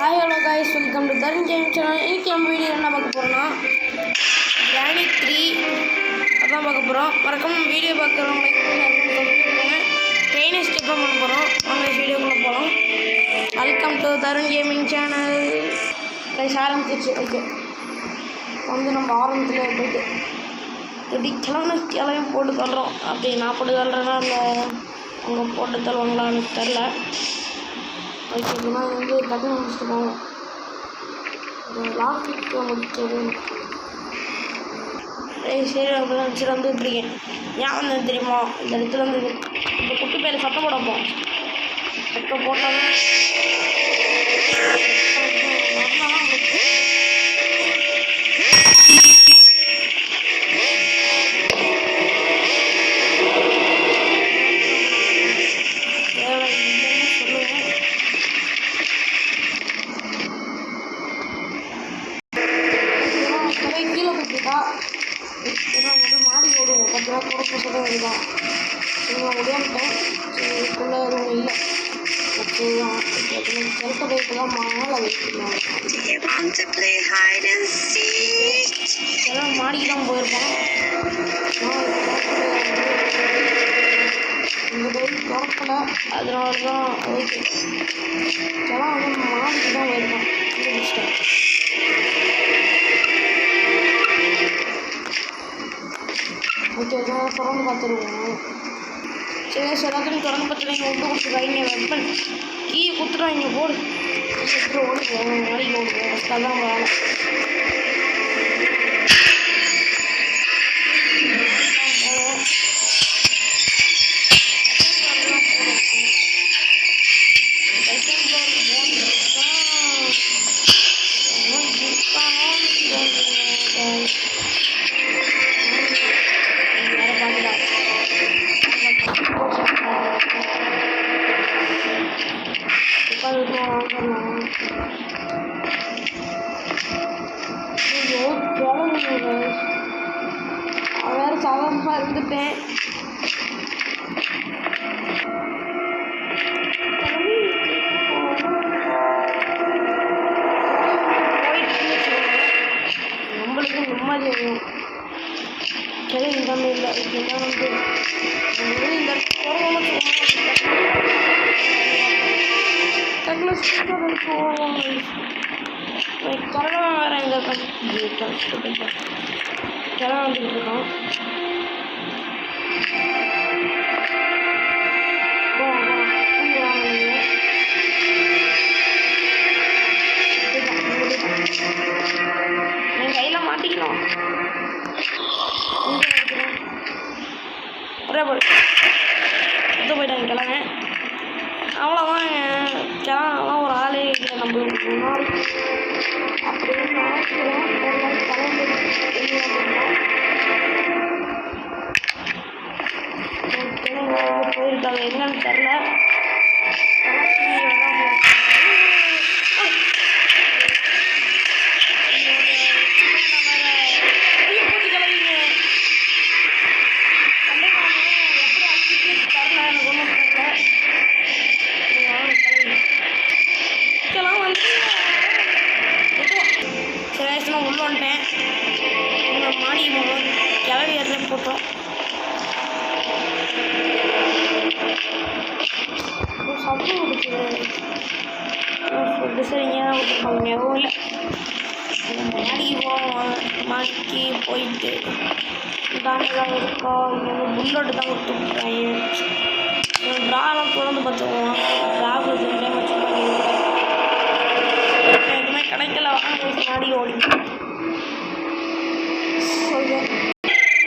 Hi hello guys, welcome to Tarun Game channel. இன்னைக்கு நம்ம video என்ன பார்க்க போறோம்னா Granny 3 அதான் பார்க்க போறோம். மறக்காம வீடியோ பார்க்கறவங்க லைக் பண்ணுங்க. ட்ரெயினை ஸ்டெப் பண்ண போறோம். வாங்க வீடியோக்குள்ள போலாம். Welcome to Tarun Gaming channel. guys ஆரம்பிச்சிச்சு. ஓகே. வந்து நம்ம ஆரம்பத்துல போயிட்டு கிளம்பி போட்டு தள்ளுறோம். அப்படி நான் போட்டு தள்ளுறேன்னா இல்லை அவங்க போட்டு தள்ளுவாங்களான்னு தெரில. ஓகே இதெல்லாம் வந்து டக்குனு முடிச்சுட்டு போவோம். லாஸ்ட் முடிச்சது சரி அப்படிதான் வச்சுட்டு வந்து இப்படி ஏன் வந்தது தெரியுமா? இந்த இடத்துல வந்து இந்த குட்டி பேர் சட்டை போடப்போம். சட்டை போட்டாலும் மாடி ஓடுவோம் 10 ரூபா கூட புதுசாக வருதான். நீங்கள் முடியாமட்டேன் இதுக்குள்ளே எதுவும் இல்லை. செலுத்த போயிட்டு தான் மாடியில் வச்சுருந்தாங்க. எல்லாம் மாடிக்கு தான் போயிருப்போம். இந்த பேர் திறக்கலை, அதனால தான் ஓகே எல்லாம் வந்து மாடிக்கு தான் போயிருப்போம். முடிச்சிட்டேன். ஓகே இதெல்லாம் திறந்து பார்த்துருவோம். சரி எல்லாத்தையும் திறந்து பார்த்துருங்க. விட்டு கொடுத்துருக்காங்க வெப்பன் கீயை கொடுத்துருவாங்க போடு கொடுத்துட்டு ஓடுவோம். நாளைக்கு ஓடுவோம். ஃபஸ்ட்டாக தான் வேலை. வேறு சாதாரணமாக இருந்துட்டேன். நம்மளுக்கு நிம்மதி வேணும். கிளம்பி இல்லாமல் இல்லை. இதுனா வந்து இந்த கரடா வேறு எங்கே கிளம்ப வந்துக்கிட்டு இருக்கோம். என் கையில் மாட்டிக்கணும். ஒரே போடு இது போயிட்டாங்க கிளம்ப. அவ்வளோதான் கிளம்பலாம் ஒரு ஆளே இல்லை நம்மளுக்கு முன்னாடி அப்படின்னு போயிருக்காங்க என்னன்னு தெரில. உள்ள வந்துட்டேன். மாடி போனோம். கிளவி ஏற்ற போட்டோம். சத்தம் கொடுக்குது. ஃபுட்டு சரிங்க எதுவும் இல்லை. மாடிக்கு போவோம். மாடிக்கு போயிட்டு தாண்டெல்லாம் இருக்கோம். இங்கே வந்து புல்லோட்டு தான் கொடுத்து விட்றாங்க. ட்ராலாம் திறந்து பார்த்துக்குவோம். ட்ராவில் டைம் வச்சுருப்பாங்க. எதுவுமே கிடைக்கல. மாடி ஓடி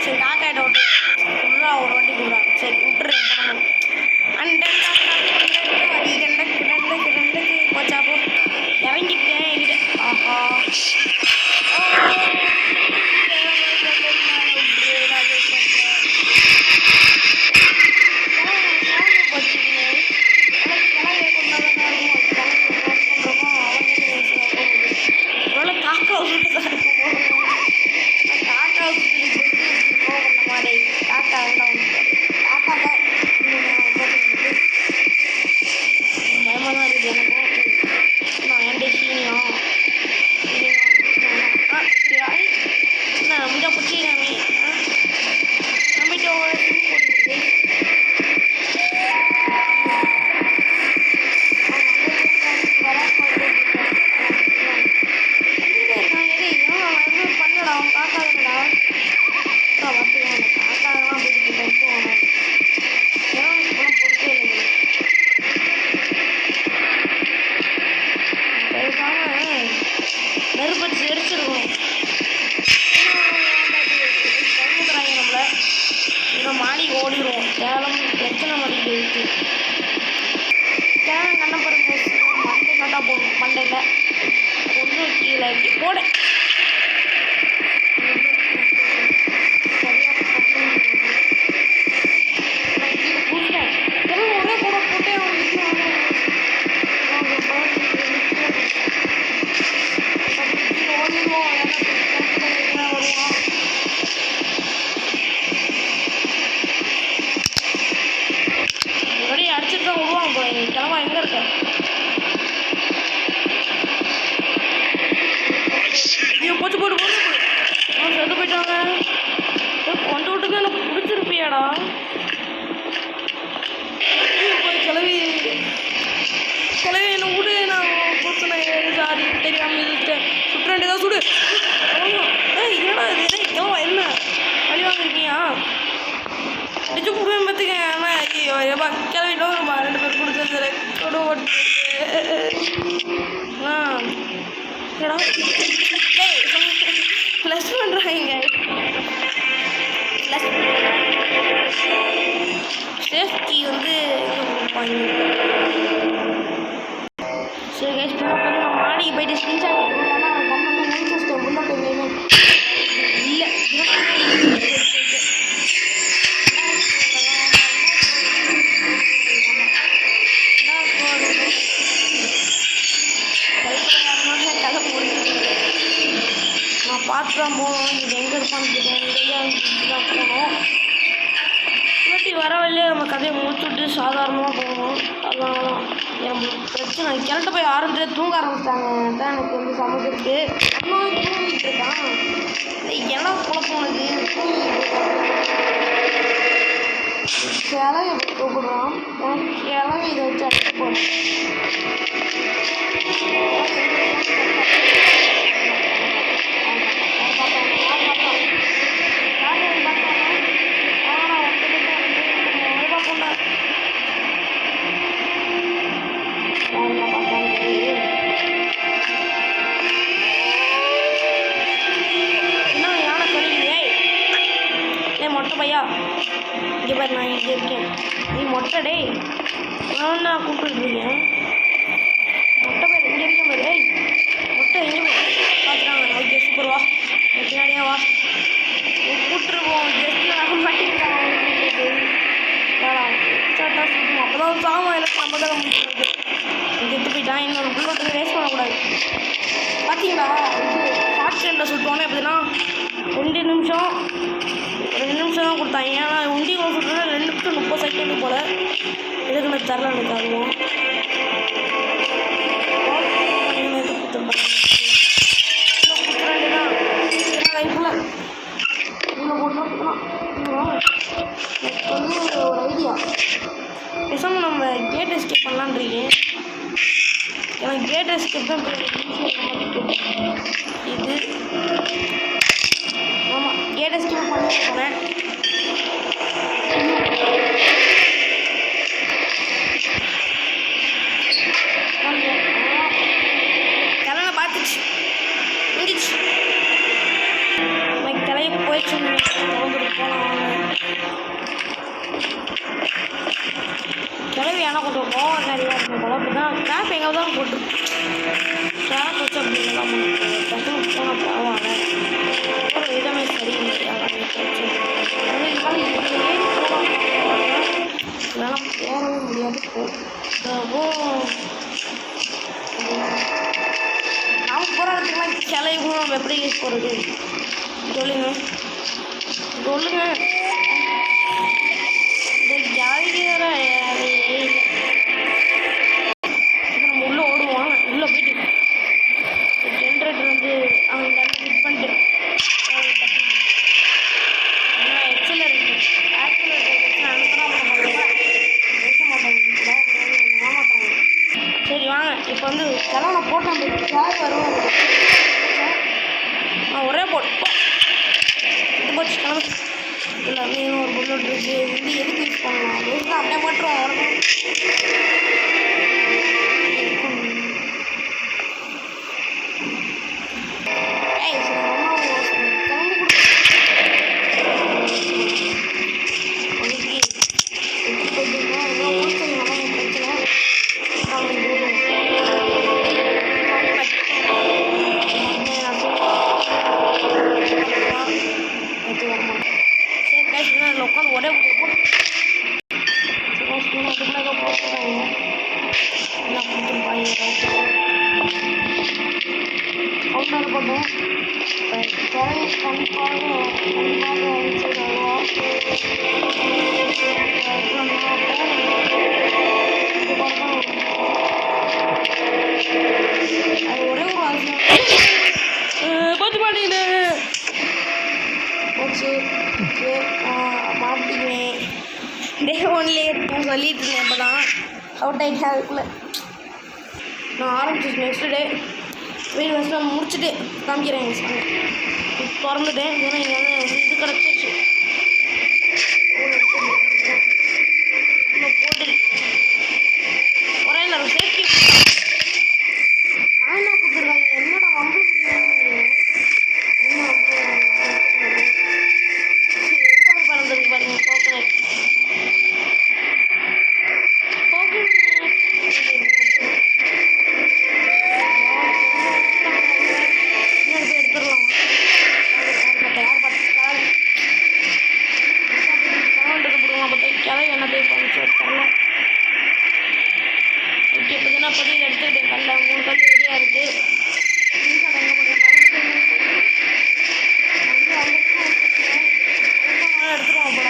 சரி காக்காயிட்ட ஓட்டு விட்றா ஒரு வண்டி கொடுறா. சரி விட்டுறேன். ரெண்டுக்கு போச்சா போ இறங்கிட்டேன். எங்கிட்ட ஆஹா கொண்டாதான் போடு. ப்ளஸ் பண்ணுறாங்க சேஃப்டி வந்து சரி கைஸ் இப்போ நான் மாடிக்கு போயிட்டு ஸ்கிரீன்ஷாட் எடுத்துக்கலாம். ஆனால் கம்மன் முடிச்சு உள்ள போய் இல்லை நான் பார்த்து தான் போகணும். இது எங்கே இருப்பான்னு தான் போகணும். இல்லாட்டி வர வழியே நம்ம கதையை முடிச்சுட்டு சாதாரணமாக போகணும். அதனால தான் எனக்கு பிரச்சனை. கிளட்ட போய் ஆரம்பிச்சு தூங்க ஆரம்பிச்சிட்டாங்க. தான் எனக்கு வந்து சமைச்சிருக்கு இன்னும் தூங்கிட்டு இருக்கான். இடம் குழப்பம் உனக்கு கிளவி கூப்பிடுறான். எனக்கு கிளவி இதை வச்சு அடிச்சு போகணும். மொட்டை பையா இங்கே பாரு, நான் இங்கே இருக்கேன். நீ மொட்டை டே நான் கூப்பிட்டுருக்கீங்க. மொட்டை பையன் இங்கே இருக்கேன் பாரு. ஏய் மொட்டை எங்கே பார்த்துட்டாங்க. ஓகே சூப்பர், வா பின்னாடியே வா. கூப்பிட்டுருவோம். ஜஸ்ட்டு வர மாட்டேங்கிறான். சாட்டா சுத்தணும். அப்போ தான் சாமான் எனக்கு நம்ம தான் முடிச்சுருக்கு. இங்கே எடுத்து போயிட்டான். இன்னொரு புல்லோட்டுக்கு வேஸ்ட் பண்ணக்கூடாது. பார்த்தீங்களா ஷார்ட் டைமில் சுற்றுவானே எப்படின்னா 2 நிமிஷம் தான் கொடுத்தாங்க. ஏன்னா உண்டி சொல்கிறேன்னா 2 நிமிஷம் 30 செகண்டு போல். எதுக்கு எனக்கு தரல எனக்கு அதுவும் கொடுத்துருப்பாங்க. லைஃப்பில் இவ்வளோ போட்டுலாம் எனக்கு வந்து ஒரு ஐடியா. பேசாமல் நம்ம கேட் எஸ்கேப் பண்ணலான்றீங்க. எனக்கு கேட் எஸ்கேப் தான் இது. ஆமாம் கேட் எஸ்கேப் பண்ணி போனேன். கிளம்ப பார்த்துச்சு முடிச்சு கிளைய போயிடுச்சு. திறந்துட்டு போனோம். கிளவி ஆனால் கொஞ்சம் கோவம் நிறையா இருக்கும் போல. அப்படி தான் கேப் எங்கே தான் போட்டு கேப் வச்சு அப்படின்னா டக்குனு போனால் பரவாயில்ல. விதமே சரியில்லை. இதனால் ஏறி போகலாம். இதெல்லாம் போகவே முடியாது. நாம் போகிற இடத்துக்குலாம் கிளையும் நம்ம எப்படி யூஸ் போகிறது சொல்லுங்க இந்த ஜாதிகிற நம்ம உள்ளே ஓடுவோம். உள்ளே போயிட்டு ஜென்ரேட்டர் வந்து அவங்க ஃபிட் பண்ணிட்டு எக்ஸலர் சரி வாங்க இப்போ வந்து கிளம்ப போட்டேன். யார் வருவாங்க ஒரே போட்டு போச்சு கிளம்பு. எல்லாமே ஒரு புல்லட் இருக்குது. வந்து எதுக்கு யூஸ் பண்ணலாம் வேஸ்ட் அப்படியே போட்டுருவோம். போகிறோம். கிளவி கண்டிப்பாக வந்துச்சு வருவோம். அது ஒரே ஒரு அவசியம் போச்சு மாட்டேங்குது. போச்சு மாட்டிக்குவேன். டே ஒன்லேயே இருக்கும் சொல்லிட்டு இருந்தேன். இப்போ தான் அவுட் ஆகிட்டேன். அதுக்குள்ளே நான் ஆரம்பிச்சிச்சு. நெக்ஸ்ட் டே வீடு ஃபஸ்ட்டு முடிச்சுட்டு காமிக்கிறேன். திறந்துட்டேன். ஏன்னா இங்கே வந்து இது கிடச்சிச்சு. போட்டு ஒரே நேரம் சேஃப்டி ஆயினா கொடுத்துருக்காங்க. என்னடா வந்து பறந்துருக்கு பாருங்க. கோகனட் எடுத்துடலாம். யார் பார்த்து கிளவி என்ன தேய்ப்பான்னு தரலாம். ஓகே பார்த்தீங்கன்னா பதிவு எடுத்துக்கிட்டேன். கல்ல 3 கல் ரெடியாக இருக்குது. எடுத்துருவோம் போல.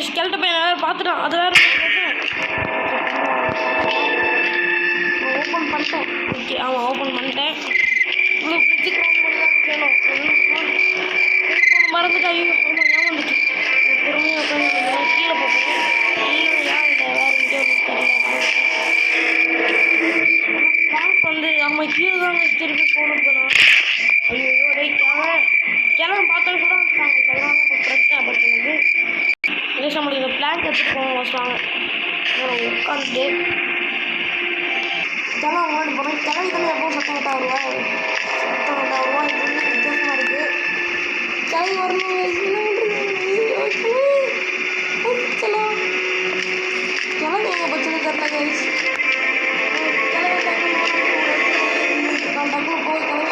ஸ்கெல்ட்ட பையன் வேறு பார்த்துட்டான். அது வேறு ஓப்பன் பண்ணிட்டேன். ஓகே ஆமாம் ஓப்பன் பண்ணிட்டேன். உங்களுக்கு வேணும் மறந்துட்டு. ஐயோ ஆமாம் ஏமாந்துச்சு. பொறுமையாக உட்காந்து கீழே போகிறேன். ஏன் இல்லை வேறு எங்கேயோ பேங்க் வந்து ஆமாம் கீழே தான் திருப்பி போகணும். போனால் ஐயோ டே கிளம்ப பார்த்தோம் கூட வந்துட்டாங்க. அதனால இப்போ பிரச்சனை படுத்துனது. இல்லை முடியுது. பிளான் எடுத்துகிட்டு போவோம் வச்சுவாங்க. உட்காந்துட்டு கிளம்ப முன்னாடி போனேன். கிளம்பி தானே எப்போ சத்தம் விட்டாருவா இது வந்து வித்தியாசமாக இருக்குது. கிளம்பி வரணும். கிளம்பி எங்கே போச்சுன்னு தெரியல கைஸ். கிளம்பி டக்குனு போய் கிளம்பி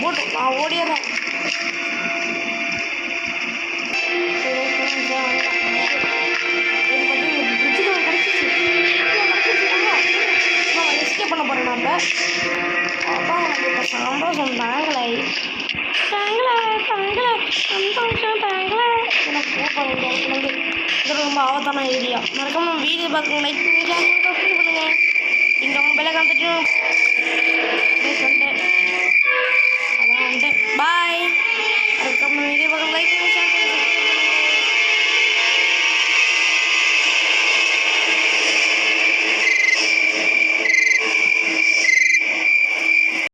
போட்டும் நான் ஓடிடுறேன். எஸ்கேப் பண்ண போகிறேன். நம்ம அதான் எனக்கு இப்போ சந்தோஷம் தாங்களே சந்தோஷம் தாங்களே. எனக்கு போக இது ரொம்ப ஆபத்தான ஏரியா. மறக்காம வீடியோ பார்க்க லைக் பண்ணுங்க. இங்கே அவங்க பெல்லை காமிச்சிட்டு வந்துட்டேன். அதான் வந்துட்டேன். பாய். மறக்காம வீடியோ பார்க்க லைக் பண்ணுங்க.